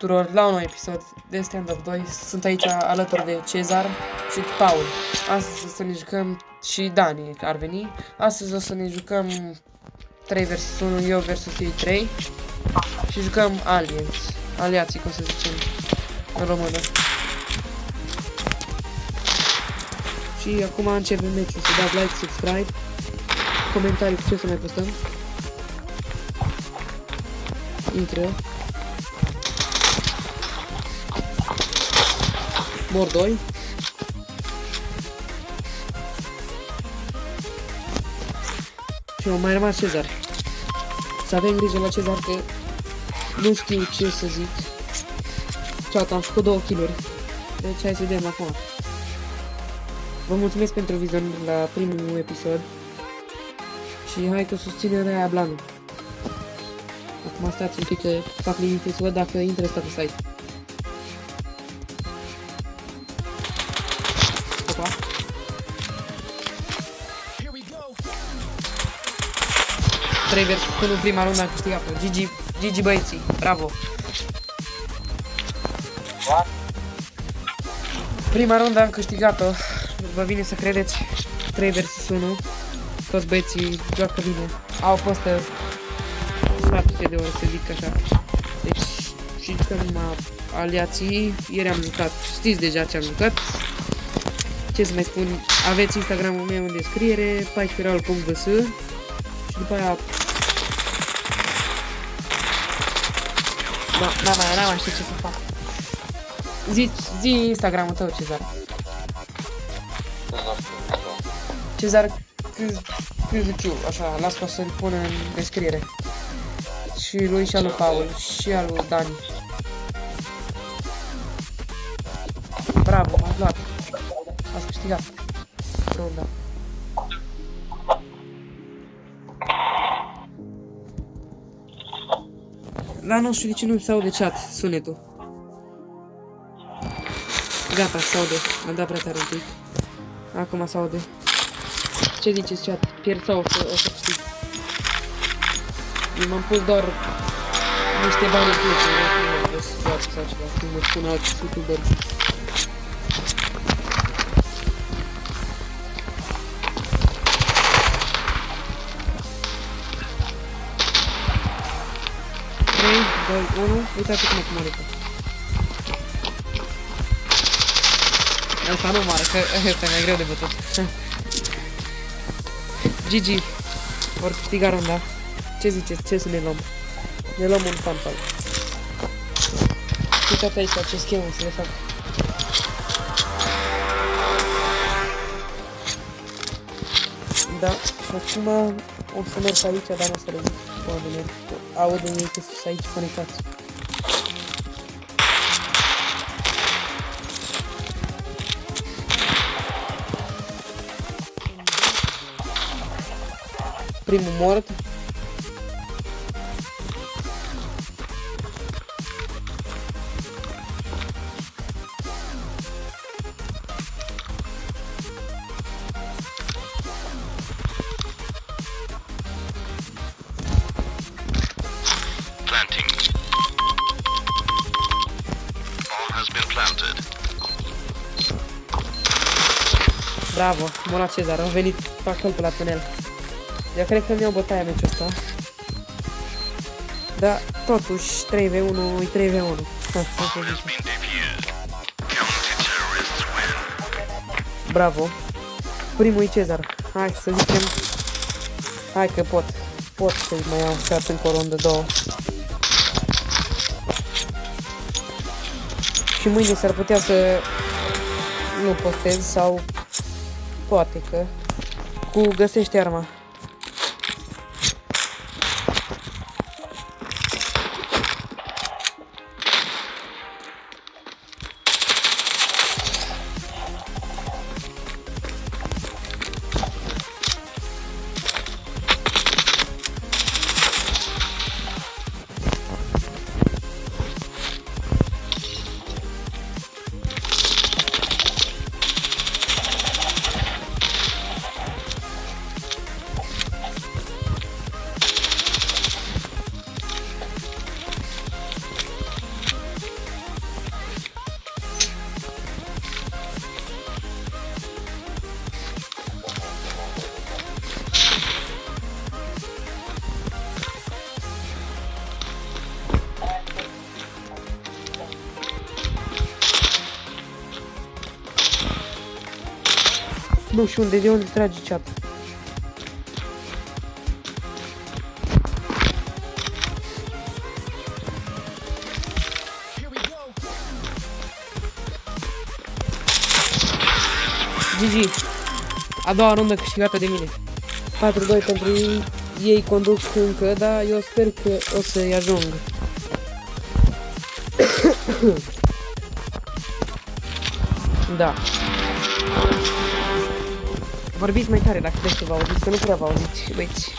tuturor la un nou episod de Stand Up 2. Sunt aici alături de Cezar și Paul. Astăzi o să ne jucăm și Dani ar veni. Astăzi o să ne jucăm 3 vs 1, eu vs ei 3. Și jucăm Aliens. Aliații, cum să zicem în română. Și acum începem meciul. Să dați like, subscribe, comentarii cu ce să mai postăm. Intră. Mor 2. Și au mai rămas Cezar. Să avem grijă la Cezar că nu știu ce să zic. Ceata, am făcut 2 kill-uri. Deci hai să vedem acum. Vă mulțumesc pentru vizionare la primul episod. Și hai că susținerea aia Blanu. Acum stați un pic că fac liniște să văd dacă intră ăsta pe site. Opa. Trei vs 1 prima rundă am câștigat-o. GG băieții, bravo. Prima rundă am câștigat-o. Vă vine să credeți. 3 vs 1. Toți băieții joacă bine. Au postă 700 de ori, să zic așa. Deci și jucăm aliații. Ieri am jucat. Știți deja ce am jucat. Ce să mai spun? Aveți Instagramul meu în descriere, 14raul.vs. Și după aia n-am mai știu ce să fac. Zi Instagramul tău, Cezar. Cezar Câzuciu, așa, las ca să-l pun în descriere. Și lui și al lui Paul și al lui Dani. Bravo, m-ați luat. Ați câștigat runda. Dar nu știu de ce nu se aude chat, sunetul. Gata, se aude. Am dat prea tare un pic. Acum se aude. Ce ziceți chat? Pierd sau o să câștig? Eu m-am pus doar niște bani în plus, nu m-am pus joacă sau ceva, cum mă spun alți youtuberi. Trei, 2, 1, uitați cum acum arătă. Asta nu moară, că ăsta e mai greu de bătut. GG, vor câștiga runda. Ce ziceți? Ce să ne luăm? Ne luăm un fanfal. Uitați aici ce schemă să le fac. Da, și acum o să merg aici, dar nu o să le zic oamenilor. Aud în ei că sunt aici conectați. Primul mort. Planting. Bomb has been planted. Bravo, m-a luat Cezar, am venit fac pe la tunel. Eu cred că mi-au bătaia meciul ăsta. Da, totuși 3v1 e 3v1. Bravo. Primul e Cezar. Hai să zicem. Hai că pot să-i mai iau chiar încă o rundă, 2. Și mâine s-ar putea să nu postez sau poate că cu găsește arma. Nu știu unde, de unde trage chat. GG. A doua rundă câștigată de mine. 4-2 pentru ei. Ei conduc încă, dar eu sper că o să-i ajung. Da. Vorbiți mai tare dacă vreți să vă auziți, că nu prea vă auziți, băieți.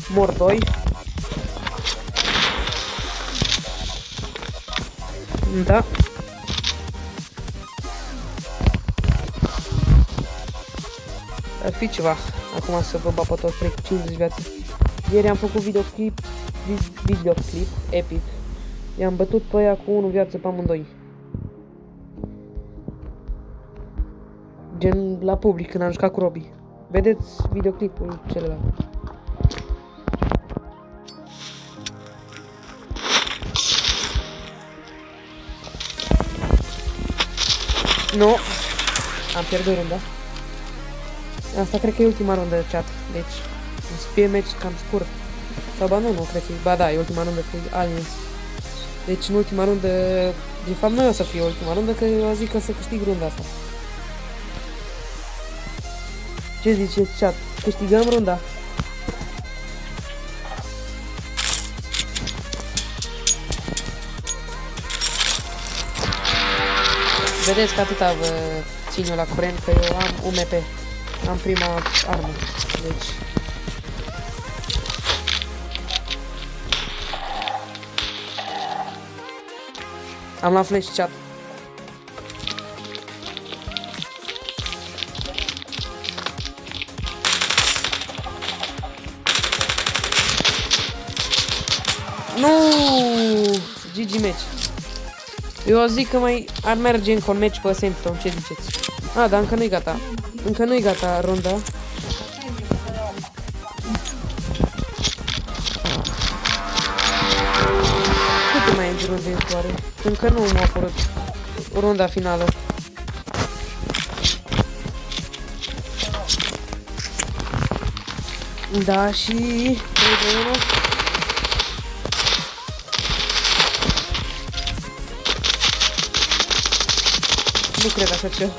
Mor 2. Da. Ar fi ceva. Acum să vă bat pe toți 3 cu 50 viață. Ieri am făcut videoclip epic. I-am bătut pe ea cu 1 viață pe amândoi. Gen la public când am jucat cu Robi. Vedeți videoclipul celălalt. Nu, am pierdut runda. Asta cred că e ultima rundă de chat, deci să fie meci cam scurt. Sau ba nu, cred că ba da, e ultima rundă cu Aliens. Deci în ultima rundă, de fapt nu o să fie ultima rundă, că eu zic că să câștig runda asta. Ce ziceți chat? Câștigăm runda? Vedeți că atâta vă țin eu la curent, că eu am UMP. Am prima armă, deci... Am luat flash chat. Nu! GG match. Eu zic că mai ar merge încă un match pe Sandstone, ce ziceți? A, dar încă nu-i gata. Încă nu-i gata runda. Câte mai e în runda viitoare? Încă nu m-a apărut runda finală. Da, și 3-2-1. Nu cred așa ceva.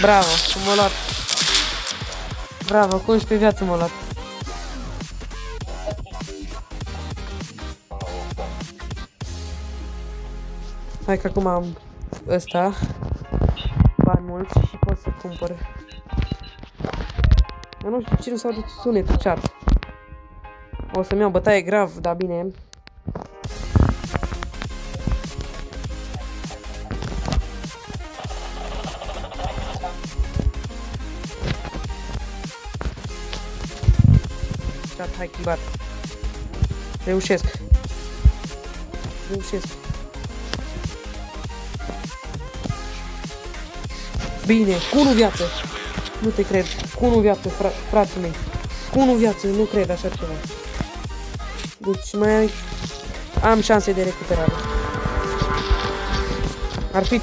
Bravo, m-a luat. Bravo, cu 11 viață m-a luat. Hai că acum am ăsta. Bani mulți și pot să cumpăr. Eu nu știu ce nu s-au de sunetul chat. O să-mi iau bătaie grav, dar bine. Chat, hai chibat. Reușesc. Reușesc. Bine, cu 1 viață. Nu te cred. Cu 1 viață, frații mei. Cu 1 viață, nu cred așa ceva. Deci mai am șanse de recuperare. Ar fi...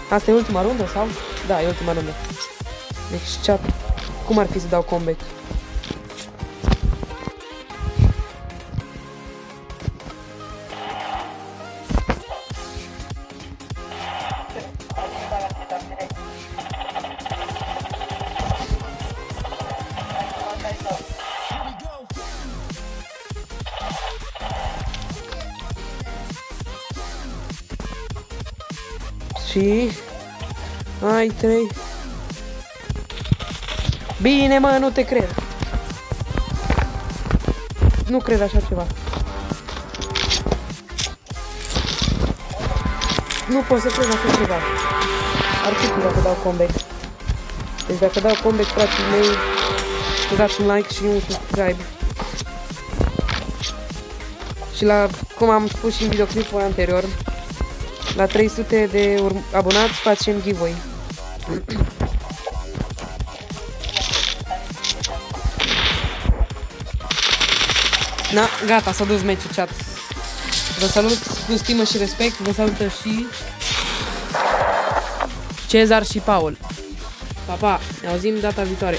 Asta e ultima rundă sau? Da, e ultima rundă. Deci chat, cum ar fi să dau comeback? Și... Ai 3. Bine, mă, nu te cred. Nu cred așa ceva. Nu pot să cred așa ceva. Ar fi ceva că dau comeback. Deci dacă dau comeback, frații mei, dați un like și un subscribe. Și la, cum am spus și în videoclipul anterior, la 300 de abonați facem giveaway. Na, gata, s-a dus meciul, chat. Vă salut cu stimă și respect, vă salută și Cezar și Paul. Pa, pa, ne auzim data viitoare.